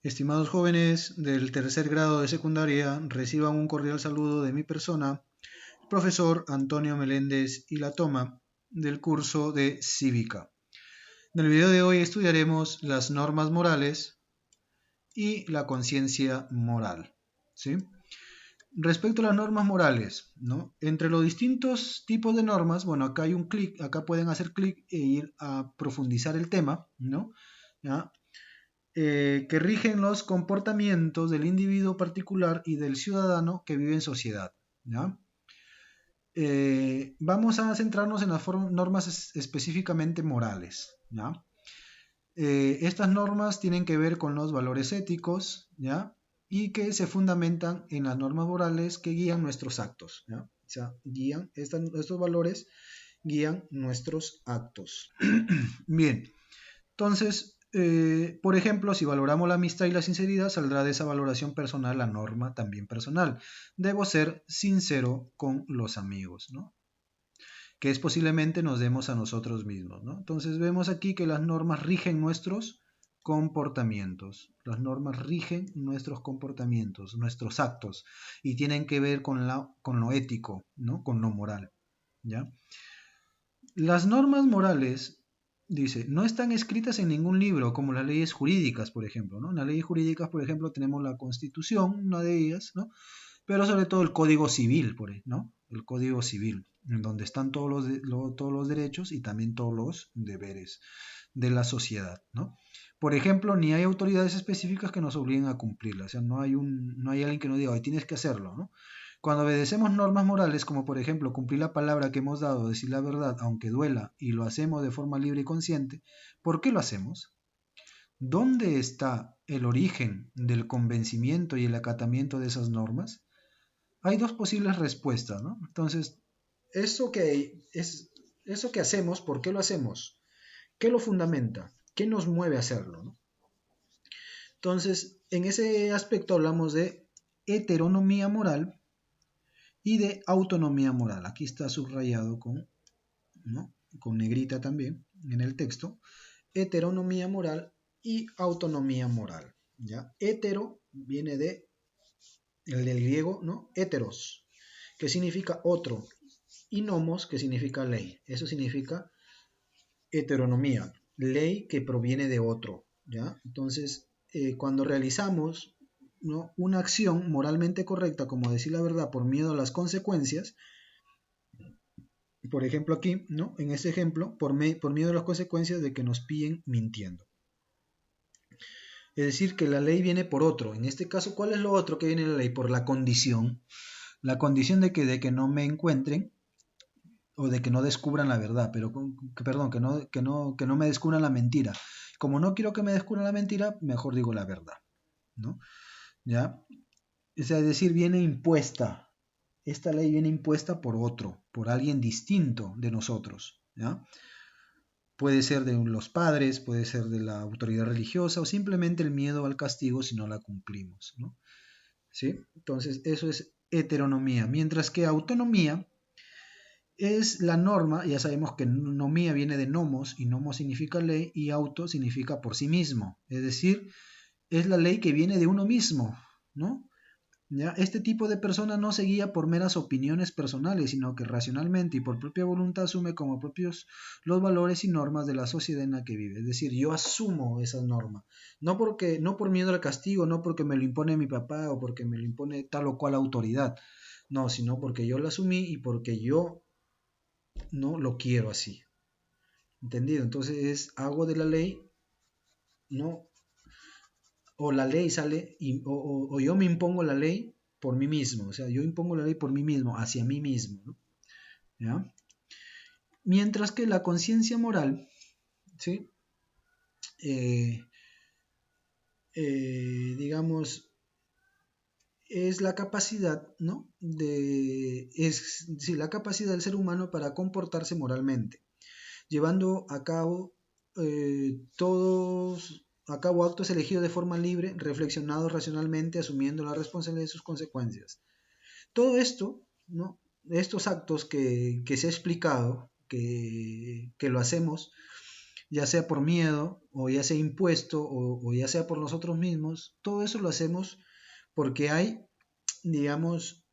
Estimados jóvenes del tercer grado de secundaria, reciban un cordial saludo de mi persona, profesor Antonio Meléndez y la toma del curso de Cívica. En el video de hoy estudiaremos las normas morales y la conciencia moral. ¿Sí? Respecto a las normas morales, ¿no? Entre los distintos tipos de normas, bueno, acá hay un clic, acá pueden hacer clic e ir a profundizar el tema, ¿no? ¿Ya? Que rigen los comportamientos del individuo particular y del ciudadano que vive en sociedad. ¿Ya? Vamos a centrarnos en las normas específicamente morales. ¿Ya? Estas normas tienen que ver con los valores éticos, ¿ya? Y que se fundamentan en las normas morales que guían nuestros actos. ¿Ya? O sea, estos valores guían nuestros actos. Bien, entonces, por ejemplo, si valoramos la amistad y la sinceridad, saldrá de esa valoración personal la norma también personal. Debo ser sincero con los amigos, ¿no? Que es posiblemente nos demos a nosotros mismos, ¿no? Entonces vemos aquí que las normas rigen nuestros comportamientos. Las normas rigen nuestros comportamientos, nuestros actos, y tienen que ver con lo ético, ¿no? Con lo moral, ¿ya? Las normas morales, dice, no están escritas en ningún libro, como las leyes jurídicas, por ejemplo, ¿no? En las leyes jurídicas, por ejemplo, tenemos la Constitución, una de ellas, ¿no? Pero sobre todo el Código Civil, ¿no? El Código Civil, en donde están todos los derechos y también todos los deberes de la sociedad, ¿no? Por ejemplo, ni hay autoridades específicas que nos obliguen a cumplirla, o sea, no hay alguien que nos diga, hoy tienes que hacerlo, ¿no? Cuando obedecemos normas morales, como por ejemplo cumplir la palabra que hemos dado, decir la verdad, aunque duela, y lo hacemos de forma libre y consciente, ¿por qué lo hacemos? ¿Dónde está el origen del convencimiento y el acatamiento de esas normas? Hay dos posibles respuestas, ¿no? Entonces, eso que hacemos, ¿por qué lo hacemos? ¿Qué lo fundamenta? ¿Qué nos mueve a hacerlo? ¿No? Entonces, en ese aspecto hablamos de heteronomía moral y de autonomía moral. Aquí está subrayado ¿no? Con negrita también en el texto. Heteronomía moral y autonomía moral. ¿Ya? Hetero viene el del griego, ¿no? Heteros, que significa otro, y nomos, que significa ley. Eso significa heteronomía, ley que proviene de otro. ¿Ya? Entonces, cuando realizamos, ¿no? Una acción moralmente correcta, como decir la verdad por miedo a las consecuencias, por ejemplo aquí, ¿no? En este ejemplo, por miedo a las consecuencias de que nos pillen mintiendo. Es decir, que la ley viene por otro. En este caso, ¿cuál es lo otro que viene en la ley? Por la condición. La condición de que no me encuentren o de que no descubran la verdad, pero perdón, que no me descubran la mentira. Como no quiero que me descubran la mentira, mejor digo la verdad, ¿no? ¿Ya? O sea, es decir, viene impuesta. Esta ley viene impuesta por otro, por alguien distinto de nosotros, ¿ya? Puede ser de los padres, puede ser de la autoridad religiosa o simplemente el miedo al castigo si no la cumplimos, ¿no? ¿Sí? Entonces, eso es heteronomía. Mientras que autonomía es la norma, ya sabemos que nomía viene de nomos y nomos significa ley y auto significa por sí mismo. Es decir, es la ley que viene de uno mismo, ¿no? ¿Ya? Este tipo de persona no se guía por meras opiniones personales, sino que racionalmente y por propia voluntad asume como propios los valores y normas de la sociedad en la que vive. Es decir, yo asumo esas normas, no por miedo al castigo, no porque me lo impone mi papá o porque me lo impone tal o cual autoridad, no, sino porque yo lo asumí y porque yo no lo quiero así. ¿Entendido? Entonces hago de la ley, no, o la ley sale, o yo me impongo la ley por mí mismo, o sea, yo impongo la ley por mí mismo, hacia mí mismo, ¿no? ¿Ya? Mientras que la conciencia moral, ¿sí? Eh, digamos, es la capacidad, ¿no? Sí, la capacidad del ser humano para comportarse moralmente, llevando a cabo actos elegidos de forma libre, reflexionados racionalmente, asumiendo la responsabilidad de sus consecuencias. Todo esto, ¿no? Estos actos que se ha explicado, que lo hacemos, ya sea por miedo, o ya sea impuesto, o ya sea por nosotros mismos, todo eso lo hacemos porque hay, digamos,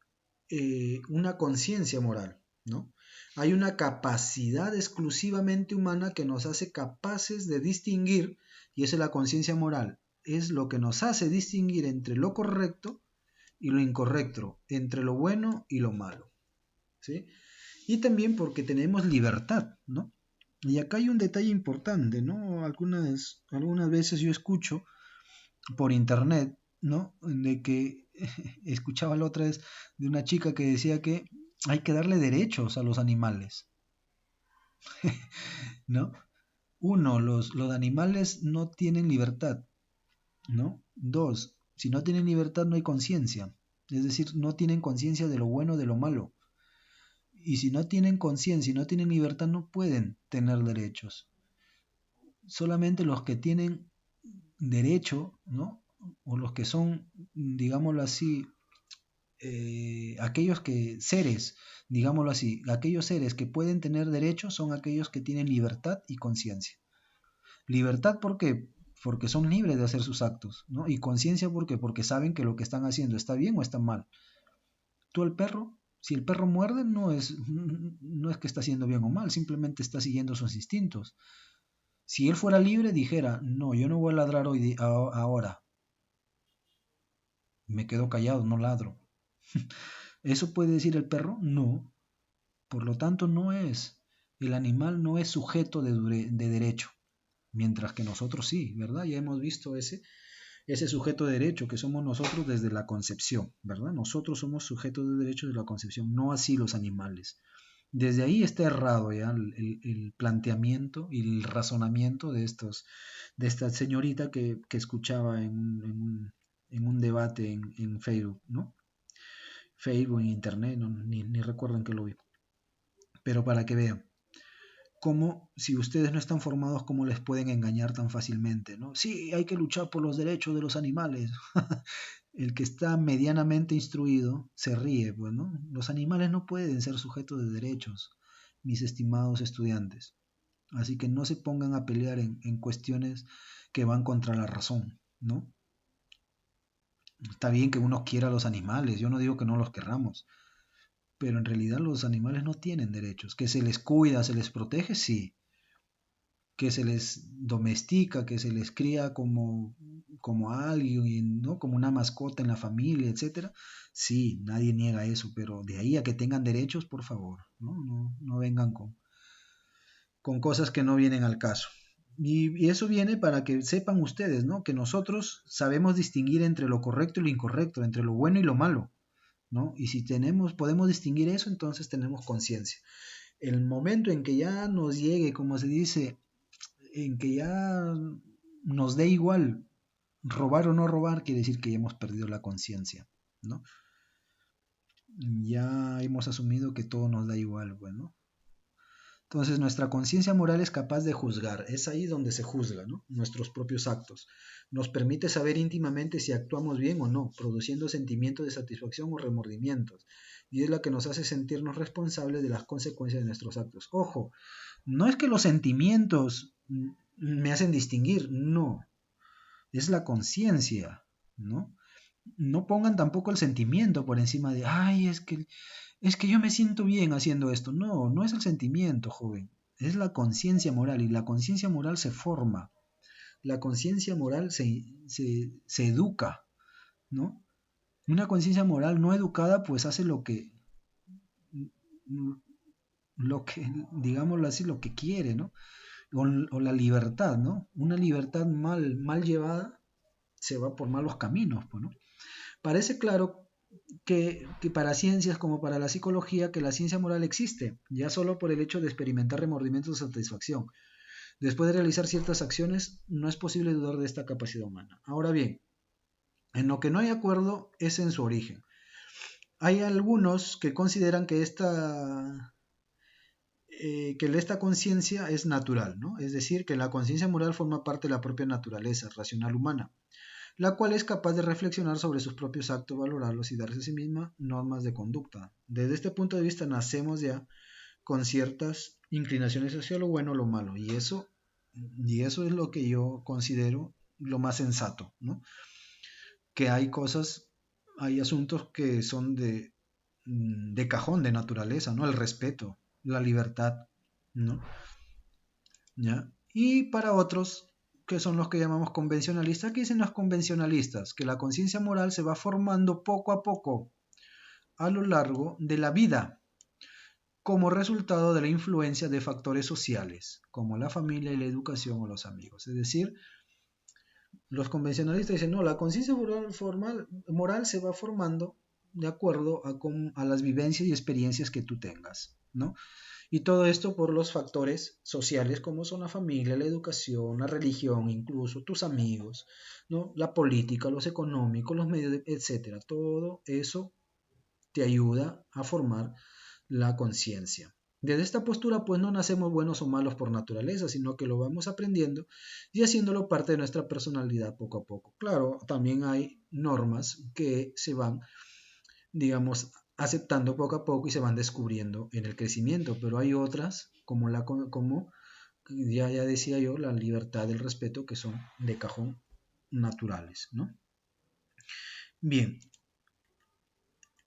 una conciencia moral, ¿no? Hay una capacidad exclusivamente humana que nos hace capaces de distinguir, y esa es la conciencia moral, es lo que nos hace distinguir entre lo correcto y lo incorrecto, entre lo bueno y lo malo, ¿sí? Y también porque tenemos libertad, ¿no? Y acá hay un detalle importante, ¿no? Algunas veces yo escucho por internet, ¿no? De que escuchaba la otra vez de una chica que decía que hay que darle derechos a los animales, ¿no? Uno, los animales no tienen libertad, ¿no? Dos, si no tienen libertad no hay conciencia, es decir, no tienen conciencia de lo bueno, de lo malo. Y si no tienen conciencia y no tienen libertad no pueden tener derechos. Solamente los que tienen derecho, ¿no? O los que son, digámoslo así, aquellos que seres, digámoslo así, aquellos seres que pueden tener derechos son aquellos que tienen libertad y conciencia. Libertad, ¿por qué? Porque son libres de hacer sus actos, ¿no? Y conciencia, ¿por qué? Porque saben que lo que están haciendo está bien o está mal. Tú el perro, si el perro muerde, no es que está haciendo bien o mal, simplemente está siguiendo sus instintos. Si él fuera libre, dijera, no, yo no voy a ladrar ahora, me quedo callado, no ladro. ¿Eso puede decir el perro? No. Por lo tanto, el animal no es sujeto de derecho, mientras que nosotros sí, ¿verdad? Ya hemos visto ese sujeto de derecho que somos nosotros desde la concepción, ¿verdad? Nosotros somos sujetos de derecho desde la concepción, no así los animales. Desde ahí está errado ya el planteamiento y el razonamiento de esta señorita que escuchaba en un debate en Facebook, ¿no? Facebook, en internet, no, ni recuerdo en qué lo vi. Pero para que vean, cómo si ustedes no están formados, cómo les pueden engañar tan fácilmente, ¿no? Sí, hay que luchar por los derechos de los animales. El que está medianamente instruido se ríe, pues, ¿no? Los animales no pueden ser sujetos de derechos, mis estimados estudiantes. Así que no se pongan a pelear en cuestiones que van contra la razón, ¿no? Está bien que uno quiera a los animales, yo no digo que no los querramos, pero en realidad los animales no tienen derechos. Que se les cuida, se les protege, sí. Que se les domestica, que se les cría como alguien, ¿no? Como una mascota en la familia, etcétera. Sí, nadie niega eso, pero de ahí a que tengan derechos, por favor, no vengan con cosas que no vienen al caso. Y eso viene para que sepan ustedes, ¿no? Que nosotros sabemos distinguir entre lo correcto y lo incorrecto, entre lo bueno y lo malo, ¿no? Y si podemos distinguir eso, entonces tenemos conciencia. El momento en que ya nos llegue, como se dice, en que ya nos dé igual robar o no robar, quiere decir que ya hemos perdido la conciencia, ¿no? Ya hemos asumido que todo nos da igual, bueno. Entonces nuestra conciencia moral es capaz de juzgar, es ahí donde se juzga, ¿no? Nuestros propios actos. Nos permite saber íntimamente si actuamos bien o no, produciendo sentimientos de satisfacción o remordimientos, y es la que nos hace sentirnos responsables de las consecuencias de nuestros actos. Ojo, no es que los sentimientos me hacen distinguir, no, es la conciencia, ¿no? No pongan tampoco el sentimiento por encima de, ay, es que yo me siento bien haciendo esto. No, no es el sentimiento, joven, es la conciencia moral y la conciencia moral se forma, la conciencia moral se educa, ¿no? Una conciencia moral no educada pues hace digámoslo así, lo que quiere, ¿no? O la libertad, ¿no? Una libertad mal llevada se va por malos caminos, pues, ¿no? Parece claro que para ciencias como para la psicología, que la ciencia moral existe, ya solo por el hecho de experimentar remordimientos de satisfacción. Después de realizar ciertas acciones, no es posible dudar de esta capacidad humana. Ahora bien, en lo que no hay acuerdo es en su origen. Hay algunos que consideran que esta conciencia es natural, ¿no? Es decir, que la conciencia moral forma parte de la propia naturaleza racional humana, la cual es capaz de reflexionar sobre sus propios actos, valorarlos y darse a sí misma normas de conducta. Desde este punto de vista nacemos ya con ciertas inclinaciones hacia lo bueno o lo malo, y eso Y eso es lo que yo considero lo más sensato, ¿no? Que hay cosas, hay asuntos que son de cajón, de naturaleza, ¿no? El respeto, la libertad, ¿no? ¿Ya? Y para otros, que son los que llamamos convencionalistas, ¿qué dicen los convencionalistas? Que la conciencia moral se va formando poco a poco a lo largo de la vida, como resultado de la influencia de factores sociales, como la familia y la educación o los amigos. Es decir, los convencionalistas dicen, no, la conciencia moral se va formando de acuerdo a las vivencias y experiencias que tú tengas, ¿no? Y todo esto por los factores sociales como son la familia, la educación, la religión, incluso tus amigos, ¿no? La política, los económicos, los medios, etcétera. Todo eso te ayuda a formar la conciencia. Desde esta postura, pues no nacemos buenos o malos por naturaleza, sino que lo vamos aprendiendo y haciéndolo parte de nuestra personalidad poco a poco. Claro, también hay normas que se van, digamos, aceptando poco a poco y se van descubriendo en el crecimiento, pero hay otras, como ya decía yo, la libertad y el respeto, que son de cajón naturales, ¿no? Bien,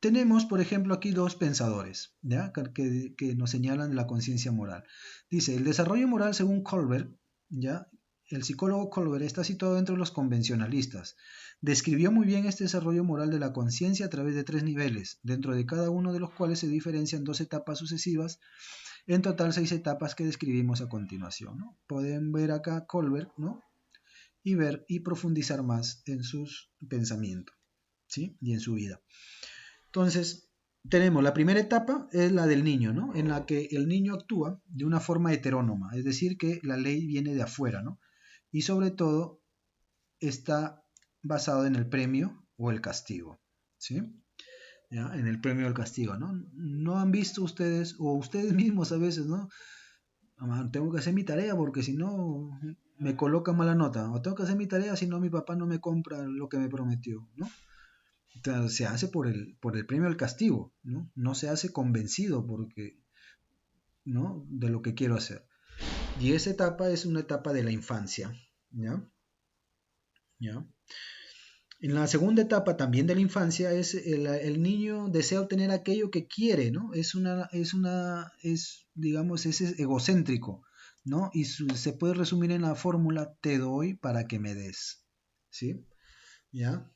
tenemos, por ejemplo, aquí dos pensadores, ¿ya? Que nos señalan la conciencia moral. Dice, el desarrollo moral según Colbert, ¿ya? El psicólogo Colbert está situado entre los convencionalistas. Describió muy bien este desarrollo moral de la conciencia a través de tres niveles, dentro de cada uno de los cuales se diferencian dos etapas sucesivas, en total 6 etapas que describimos a continuación, ¿no? Pueden ver acá Colbert, ¿no? Y ver y profundizar más en sus pensamientos, ¿sí? Y en su vida. Entonces, tenemos la primera etapa, es la del niño, ¿no? En la que el niño actúa de una forma heterónoma, es decir, que la ley viene de afuera, ¿no? Y sobre todo está basado en el premio o el castigo, ¿sí? ¿Ya? En el premio o el castigo, ¿no? No han visto ustedes, o ustedes mismos a veces, ¿no? Tengo que hacer mi tarea porque si no me coloca mala nota, o tengo que hacer mi tarea si no mi papá no me compra lo que me prometió, ¿no? Entonces, se hace por el premio al castigo, ¿no? No se hace convencido porque, ¿no? De lo que quiero hacer. Y esa etapa es una etapa de la infancia, ¿ya? ¿Ya? En la segunda etapa también de la infancia es el niño desea obtener aquello que quiere, ¿no? Digamos, es egocéntrico, ¿no? Y se puede resumir en la fórmula, te doy para que me des, ¿sí? ¿Ya?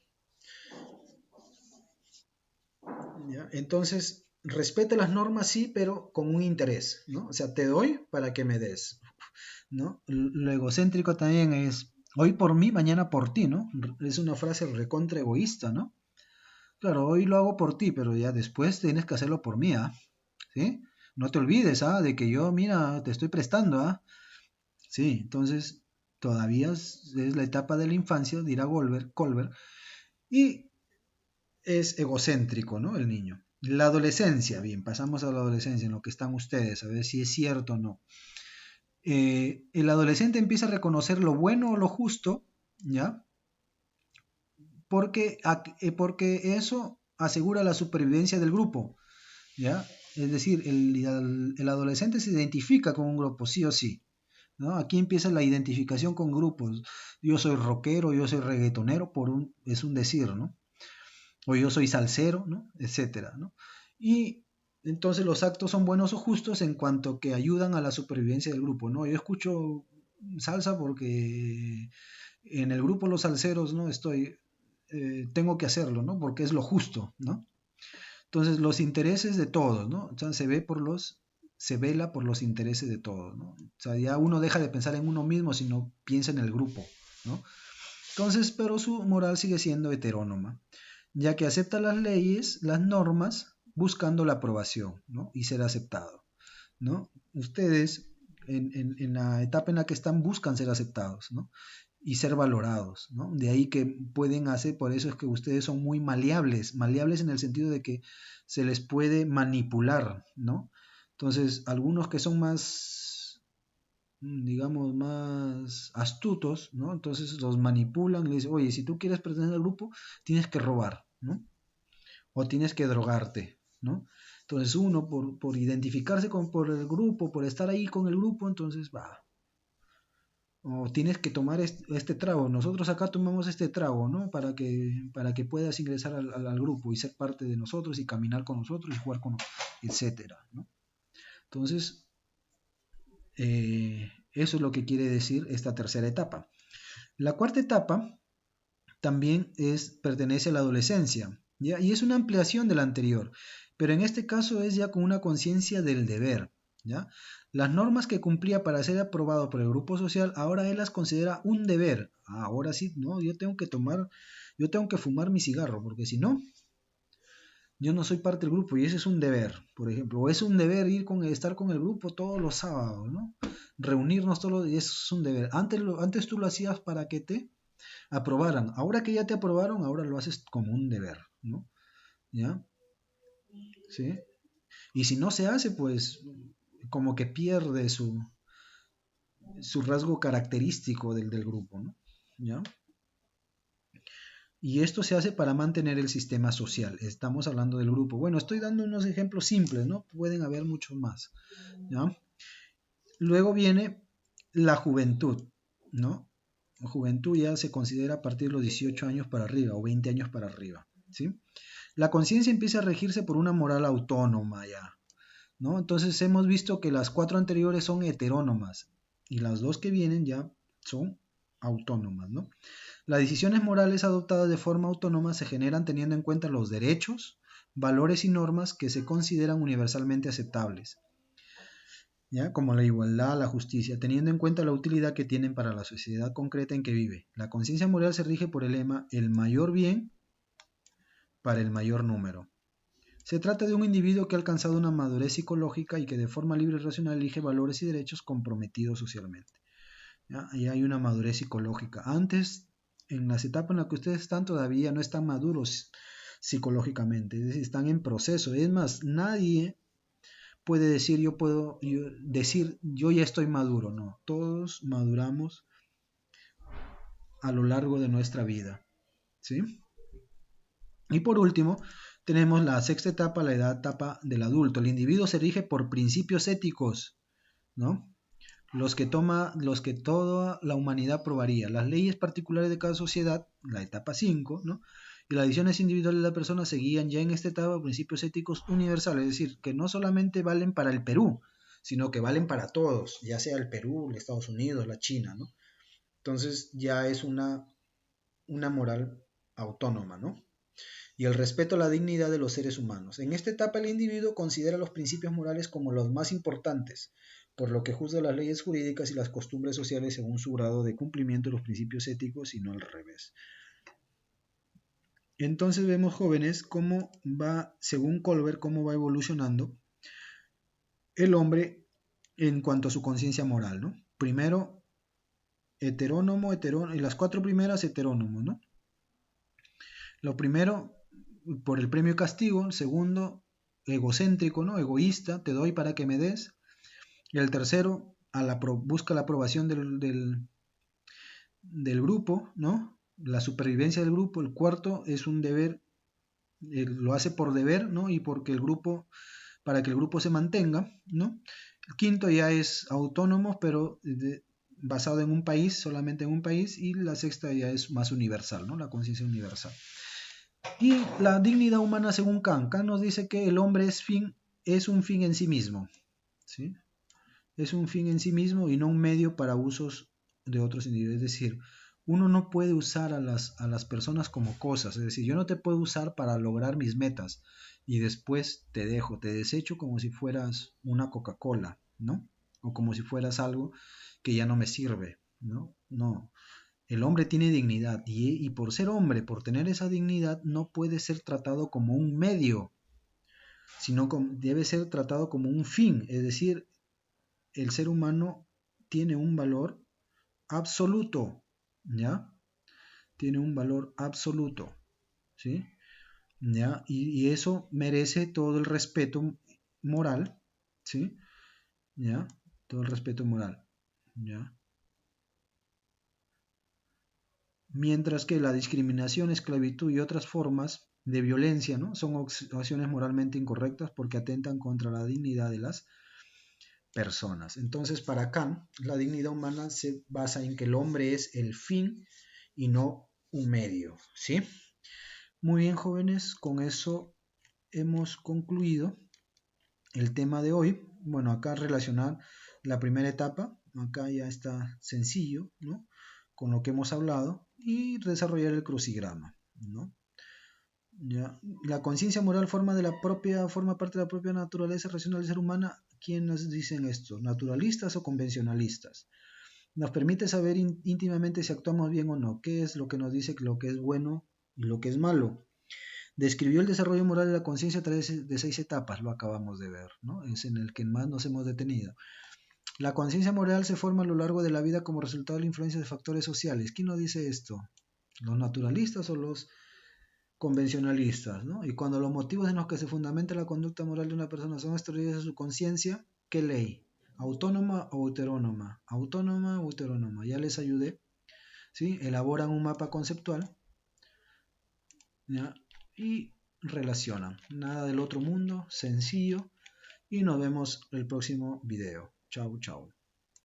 ¿Ya? Entonces, respeta las normas, sí, pero con un interés, ¿no? O sea, te doy para que me des, ¿no? Lo egocéntrico también es, hoy por mí, mañana por ti, ¿no? Es una frase recontra egoísta, ¿no? Claro, hoy lo hago por ti, pero ya después tienes que hacerlo por mí, ¿ah? ¿Sí? No te olvides, ¿ah? De que yo, mira, te estoy prestando, ¿ah? Sí, entonces todavía es la etapa de la infancia, dirá Colbert, y es egocéntrico, ¿no? El niño. La adolescencia, bien, pasamos a la adolescencia, en lo que están ustedes, a ver si es cierto o no. El adolescente empieza a reconocer lo bueno o lo justo, ¿ya? Porque eso asegura la supervivencia del grupo, ¿ya? Es decir, el adolescente se identifica con un grupo, sí o sí, ¿no? Aquí empieza la identificación con grupos. Yo soy rockero, yo soy reggaetonero, es un decir, ¿no? O yo soy salsero, ¿no? Etcétera, ¿no? Y entonces los actos son buenos o justos en cuanto que ayudan a la supervivencia del grupo, ¿no? Yo escucho salsa porque en el grupo Los Salseros, ¿no? Tengo que hacerlo, ¿no? Porque es lo justo, ¿no? Entonces los intereses de todos, ¿no? O sea, se vela por los intereses de todos, ¿no? O sea, ya uno deja de pensar en uno mismo, sino piensa en el grupo, ¿no? Entonces, pero su moral sigue siendo heterónoma, ya que acepta las leyes, las normas, buscando la aprobación, ¿no? Y ser aceptado, ¿no? Ustedes, en la etapa en la que están, buscan ser aceptados, ¿no? Y ser valorados, ¿no? De ahí que pueden hacer, por eso es que ustedes son muy maleables, maleables en el sentido de que se les puede manipular, ¿no? Entonces, algunos que son más, digamos, más astutos, ¿no? Entonces los manipulan y les dicen, oye, si tú quieres pertenecer al grupo, tienes que robar, ¿no? O tienes que drogarte, ¿no? Entonces uno, por identificarse por el grupo, por estar ahí con el grupo, entonces va. o tienes que tomar este trago, nosotros acá tomamos este trago, ¿no? Para que puedas ingresar al grupo y ser parte de nosotros y caminar con nosotros y jugar con nosotros, etcétera, ¿no? Entonces, eso es lo que quiere decir esta tercera etapa. La cuarta etapa también pertenece a la adolescencia, ¿ya? Y es una ampliación de la anterior, pero en este caso es ya con una conciencia del deber, ¿ya? Las normas que cumplía para ser aprobado por el grupo social, ahora él las considera un deber. Ahora sí, no, yo tengo que fumar mi cigarro, porque si no, yo no soy parte del grupo y ese es un deber, por ejemplo, o es un deber estar con el grupo todos los sábados, ¿no? Reunirnos todos los días, eso es un deber. Antes tú lo hacías para que te aprobaran. Ahora que ya te aprobaron, ahora lo haces como un deber, ¿no? ¿Ya? ¿Sí? Y si no se hace, pues como que pierde su rasgo característico del grupo, ¿no? ¿Ya? Y esto se hace para mantener el sistema social. Estamos hablando del grupo. Bueno, estoy dando unos ejemplos simples, ¿no? Pueden haber muchos más, ¿ya? Luego viene la juventud, ¿no? La juventud ya se considera a partir de los 18 años para arriba o 20 años para arriba, ¿sí? La conciencia empieza a regirse por una moral autónoma ya, ¿no? Entonces hemos visto que las cuatro anteriores son heterónomas y las dos que vienen ya son autónomas, ¿no? Las decisiones morales adoptadas de forma autónoma se generan teniendo en cuenta los derechos, valores y normas que se consideran universalmente aceptables, ¿ya? Como la igualdad, la justicia, teniendo en cuenta la utilidad que tienen para la sociedad concreta en que vive. La conciencia moral se rige por el lema el mayor bien para el mayor número. Se trata de un individuo que ha alcanzado una madurez psicológica y que de forma libre y racional elige valores y derechos comprometidos socialmente, ¿ya? Ahí hay una madurez psicológica. Antes, en las etapas en las que ustedes están, todavía no están maduros psicológicamente, es decir, están en proceso. Es más, nadie puede decir yo ya estoy maduro, no. Todos maduramos a lo largo de nuestra vida, ¿sí? Y por último, tenemos la sexta etapa, la etapa del adulto. El individuo se rige por principios éticos, ¿no? Los que toda la humanidad probaría. Las leyes particulares de cada sociedad, la etapa 5, ¿no? Y las decisiones individuales de la persona se guían ya en esta etapa por principios éticos universales, es decir, que no solamente valen para el Perú, sino que valen para todos, ya sea el Perú, los Estados Unidos, la China, ¿no? Entonces ya es una moral autónoma, ¿no? Y el respeto a la dignidad de los seres humanos. En esta etapa el individuo considera los principios morales como los más importantes, por lo que juzga las leyes jurídicas y las costumbres sociales según su grado de cumplimiento de los principios éticos y no al revés. Entonces vemos, jóvenes, cómo va, según Colbert, cómo va evolucionando el hombre en cuanto a su conciencia moral, ¿no? Primero, heterónomo, y las cuatro primeras heterónomo, ¿no? Lo primero, por el premio y castigo. El segundo, egocéntrico, ¿no? Egoísta, te doy para que me des. Y el tercero, busca la aprobación del grupo, ¿no? La supervivencia del grupo. El cuarto es un deber, lo hace por deber, ¿no? Y porque para que el grupo se mantenga, ¿no? El quinto ya es autónomo, pero basado en un país, solamente en un país. Y la sexta ya es más universal, ¿no? La conciencia universal. Y la dignidad humana según Kant. Kant nos dice que el hombre es un fin en sí mismo, ¿sí? Es un fin en sí mismo y no un medio para usos de otros individuos. Es decir, uno no puede usar a las personas como cosas. Es decir, yo no te puedo usar para lograr mis metas y después te desecho como si fueras una Coca-Cola, ¿no? O como si fueras algo que ya no me sirve, ¿no? No. El hombre tiene dignidad y por ser hombre, por tener esa dignidad, no puede ser tratado como un medio, sino debe ser tratado como un fin. Es decir, el ser humano tiene un valor absoluto, ¿ya? Tiene un valor absoluto, ¿sí? ¿Ya? Y eso merece todo el respeto moral, ¿sí? ¿Ya? Todo el respeto moral, ¿ya? Mientras que la discriminación, esclavitud y otras formas de violencia, ¿no? Son acciones moralmente incorrectas porque atentan contra la dignidad de las personas. Entonces, para Kant, la dignidad humana se basa en que el hombre es el fin y no un medio, ¿sí? Muy bien, jóvenes, con eso hemos concluido el tema de hoy. Bueno, acá relacionar la primera etapa, acá ya está sencillo, ¿no? Con lo que hemos hablado y desarrollar el crucigrama, ¿no? ¿Ya? La conciencia moral forma parte de la propia naturaleza racional del ser humano. ¿Quiénes dicen esto? ¿Naturalistas o convencionalistas? Nos permite saber íntimamente si actuamos bien o no. ¿Qué es lo que nos dice lo que es bueno y lo que es malo? Describió el desarrollo moral de la conciencia a través de 6 etapas, lo acabamos de ver, ¿no? Es en el que más nos hemos detenido. La conciencia moral se forma a lo largo de la vida como resultado de la influencia de factores sociales. ¿Quién nos dice esto? ¿Los naturalistas o los convencionalistas? ¿No? Y cuando los motivos en los que se fundamenta la conducta moral de una persona son extraídos de su conciencia, ¿qué ley? ¿Autónoma o heterónoma? Autónoma o heterónoma. Ya les ayudé. ¿Sí? Elaboran un mapa conceptual, ¿ya? Y relacionan. Nada del otro mundo, sencillo. Y nos vemos el próximo video. Chau, chau.